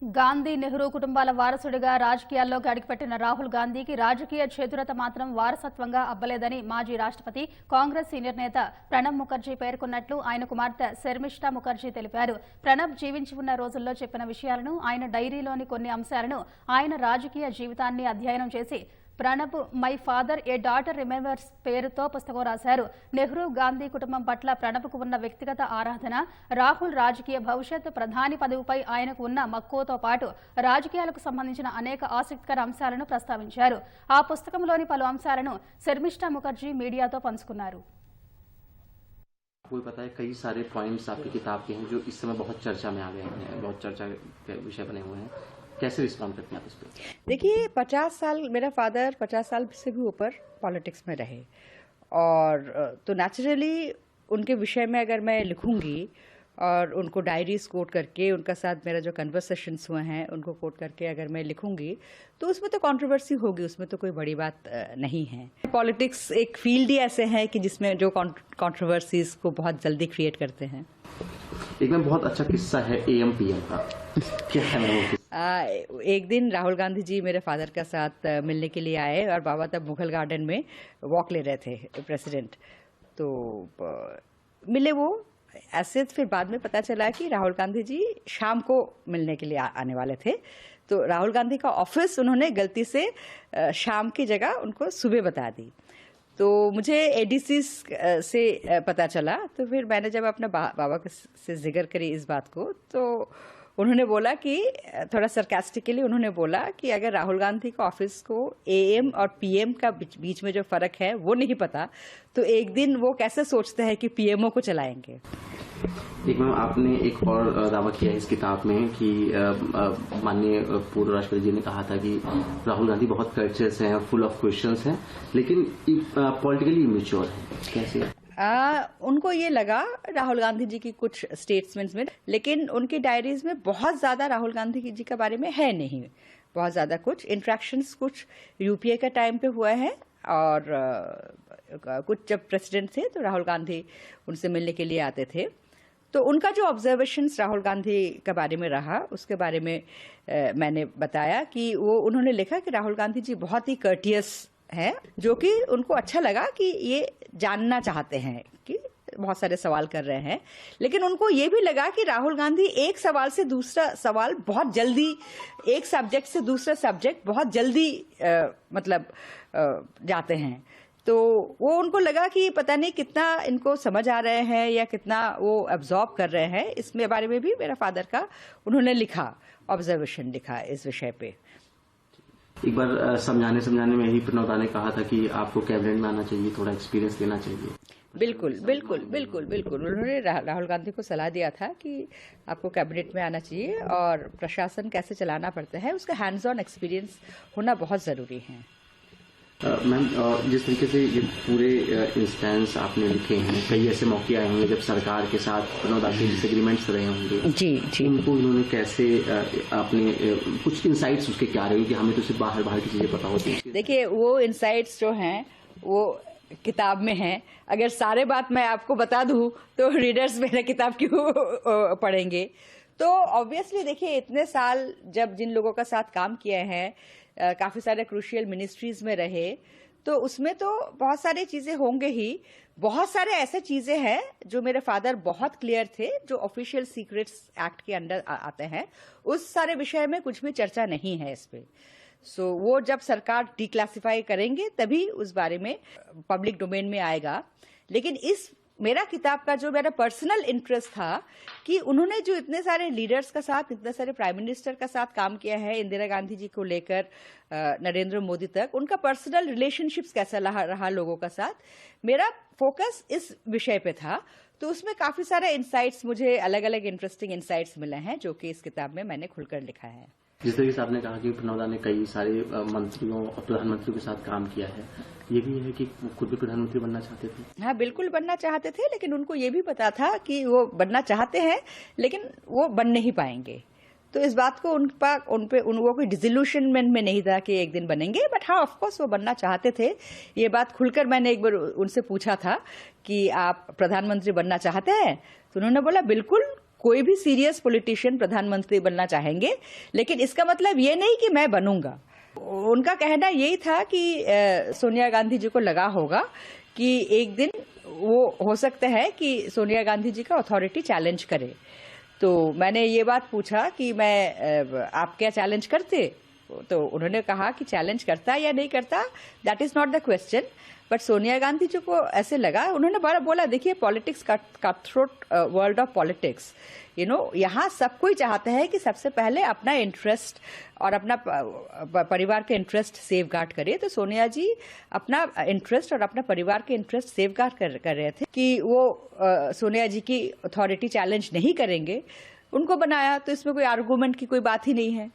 గాంధీ నెహ్రూ కుటుంబాల వారసుడిగా రాజకీయాల్లోకి అడుగుపెట్టిన రాహుల్ గాంధీకి రాజకీయ చేతురత మాత్రం వారసత్వంగా అబ్బలేదని మాజీ రాష్ట్రపతి కాంగ్రెస్ సీనియర్ నేత ప్రణబ్ ముఖర్జీ పేర్కొన్నట్లు ఆయన కుమార్తె శర్మిష్ఠా ముఖర్జీ తెలిపారు. ప్రణబ్ జీవించి ఉన్న రోజుల్లో చెప్పిన విషయాలను, ఆయన డైరీలోని కొన్ని అంశాలను ఆయన రాజకీయ జీవితాన్ని అధ్యయనం చేసి Pranab my father a daughter remembers పేరుతో పుస్తకం రాశారు. నెహ్రూ గాంధీ కుటుంబం పట్ల ప్రణబ్కు ఉన్న వ్యక్తిగత ఆరాధన, రాహుల్ రాజకీయ భవిష్యత్, ప్రధాని పదవిపై ఆయనకు ఉన్న మక్కువతో పాటు రాజకీయాలకు సంబంధించిన అనేక ఆసక్తికర అంశాలను ప్రస్తావించారు. ఆ పుస్తకంలోని పలు అంశాలను శర్మిష్ఠా ముఖర్జీ మీడియాతో పంచుకున్నారు. आपको पता है कई सारे पॉइंट्स आपकी किताब के हैं जो इस समय बहुत चर्चा में आ गए हैं, बहुत चर्चा के विषय बने हुए हैं. कैसे रिस्पॉन्ड करते हैं आप इस पर? देखिए 50 साल मेरा फादर 50 साल से भी ऊपर पॉलिटिक्स में रहे और तो नेचुरली उनके विषय में अगर मैं लिखूंगी और उनको डायरीज कोट करके उनका साथ मेरा जो कन्वर्सेशंस हुए हैं उनको कोट करके अगर मैं लिखूंगी तो उसमें तो कंट्रोवर्सी होगी, उसमें तो कोई बड़ी बात नहीं है. पॉलिटिक्स एक फील्ड ही ऐसे है कि जिसमें जो कंट्रोवर्सीज को बहुत जल्दी क्रिएट करते हैं. एक में बहुत अच्छा किस्सा है AM/PM का. क्या है वो? एक दिन राहुल गांधी जी मेरे फादर के साथ मिलने के लिए आए और बाबा तब मुगल गार्डन में वॉक ले रहे थे प्रेसिडेंट. तो मिले वो ऐसे, फिर बाद में पता चला कि राहुल गांधी जी शाम को मिलने के लिए आने वाले थे. तो राहुल गांधी का ऑफिस उन्होंने गलती से शाम की जगह उनको सुबह बता दी. तो मुझे ADC से पता चला. तो फिर मैंने जब अपने बाबा से जिक्र करी इस बात को तो उन्होंने बोला कि थोड़ा सरकास्टिकली उन्होंने बोला कि अगर राहुल गांधी का ऑफिस को AM और PM का बीच में जो फर्क है वो नहीं पता तो एक दिन वो कैसे सोचते हैं कि PMO को चलाएंगे. एक मैम आपने एक और दावा किया है इस किताब में कि माननीय पूर्व राष्ट्रपति जी ने कहा था कि राहुल गांधी बहुत कर्चस हैं, फुल ऑफ क्वेश्चंस हैं, लेकिन पॉलिटिकली इमेच्योर हैं. कैसे? उनको ये लगा राहुल गांधी जी की कुछ स्टेटमेंट्स में, लेकिन उनकी डायरीज में बहुत ज्यादा राहुल गांधी जी के बारे में है नहीं. बहुत ज्यादा कुछ इंटरेक्शंस कुछ UPA के टाइम पे हुआ है और कुछ जब प्रेसिडेंट थे तो राहुल गांधी उनसे मिलने के लिए आते थे. तो उनका जो ऑब्जर्वेशंस राहुल गांधी के बारे में रहा उसके बारे में मैंने बताया कि वो उन्होंने लिखा कि राहुल गांधी जी बहुत ही कर्टियस है, जो कि उनको अच्छा लगा कि ये जानना चाहते हैं कि बहुत सारे सवाल कर रहे हैं. लेकिन उनको ये भी लगा कि राहुल गांधी एक सवाल से दूसरा सवाल बहुत जल्दी, एक सब्जेक्ट से दूसरा सब्जेक्ट बहुत जल्दी जाते हैं. तो वो उनको लगा कि पता नहीं कितना इनको समझ आ रहे हैं या कितना वो एब्जॉर्ब कर रहे हैं. इसमें बारे में भी मेरा फादर का उन्होंने लिखा, ऑब्जर्वेशन लिखा इस विषय पे. एक बार समझाने में ही प्रणब ने कहा था कि आपको कैबिनेट में आना चाहिए, थोड़ा एक्सपीरियंस लेना चाहिए. बिल्कुल बिल्कुल बिल्कुल बिल्कुल उन्होंने राहुल गांधी को सलाह दिया था कि आपको कैबिनेट में आना चाहिए और प्रशासन कैसे चलाना पड़ता है उसका हैंड्स ऑन एक्सपीरियंस होना बहुत जरूरी है. मैम जिस तरीके से ये पूरे इंस्टेंस आपने लिखे हैं, कई ऐसे मौके आए होंगे जब सरकार के साथ प्रणब के डिसएग्रीमेंट्स रहे होंगे. जी जी. उनको इन्होंने कैसे अपने कुछ इंसाइट्स उसके क्या रहे कि हमें तो सिर्फ बाहर की चीजें पता होती है. देखिए वो इंसाइट्स जो हैं वो किताब में हैं. अगर सारे बात मैं आपको बता दूं तो रीडर्स मेरा किताब क्यों पढ़ेंगे. तो ऑब्वियसली देखिए इतने साल जब जिन लोगों का साथ काम किए हैं, काफी सारे क्रूशियल मिनिस्ट्रीज में रहे, तो उसमें तो बहुत सारी चीजें होंगे ही. बहुत सारे ऐसे चीजें हैं जो मेरे फादर बहुत क्लियर थे, जो ऑफिशियल सीक्रेट्स एक्ट के अंडर आते हैं. उस सारे विषय में कुछ भी चर्चा नहीं है इस पे. सो वो जब सरकार डिक्लासिफाई करेंगे तभी उस बारे में पब्लिक डोमेन में आएगा. लेकिन इस मेरा किताब का जो मेरा पर्सनल इंटरेस्ट था कि उन्होंने जो इतने सारे लीडर्स का साथ, इतने सारे प्राइम मिनिस्टर का साथ काम किया है, इंदिरा गांधी जी को लेकर नरेंद्र मोदी तक, उनका पर्सनल रिलेशनशिप्स कैसा रहा लोगों का साथ, मेरा फोकस इस विषय पे था. तो उसमें काफी सारे इंसाइट्स, मुझे अलग अलग इंटरेस्टिंग इंसाइट्स मिले हैं जो कि इस किताब में मैंने खुलकर लिखा है. जिस तरीके से आपने कहा कि प्रणब ने कई सारे मंत्रियों और प्रधानमंत्रियों के साथ काम किया है, ये भी है कि खुद भी प्रधानमंत्री बनना चाहते थे. हाँ बिल्कुल बनना चाहते थे, लेकिन उनको ये भी पता था कि वो बनना चाहते हैं लेकिन वो बन नहीं पाएंगे. तो इस बात को उनको कोई डिसइल्यूशनमेंट में नहीं था कि एक दिन बनेंगे. बट हाँ ऑफकोर्स वो बनना चाहते थे. ये बात खुलकर मैंने एक बार उनसे पूछा था कि आप प्रधानमंत्री बनना चाहते हैं, तो उन्होंने बोला बिल्कुल कोई भी सीरियस पॉलिटिशियन प्रधानमंत्री बनना चाहेंगे, लेकिन इसका मतलब ये नहीं कि मैं बनूंगा। उनका कहना यही था कि सोनिया गांधी जी को लगा होगा कि एक दिन वो हो सकता है कि सोनिया गांधी जी का अथॉरिटी चैलेंज करे। तो मैंने ये बात पूछा कि आप क्या चैलेंज करते? तो उन्होंने कहा कि चैलेंज करता या नहीं करता, that is not the question, but Sonia Gandhi ji को ऐसे लगा। उन्होंने बोला देखिए, politics cut throat world of politics, यहाँ सब कोई चाहता है कि सबसे पहले अपना इंटरेस्ट और अपना परिवार के इंटरेस्ट सेफगार्ड करे। तो सोनिया जी अपना इंटरेस्ट और अपना परिवार के इंटरेस्ट सेफगार्ड कर रहे थे कि वो सोनिया जी की अथॉरिटी चैलेंज नहीं करेंगे, उनको बनाया। तो इसमें कोई आर्गूमेंट की कोई बात ही नहीं है।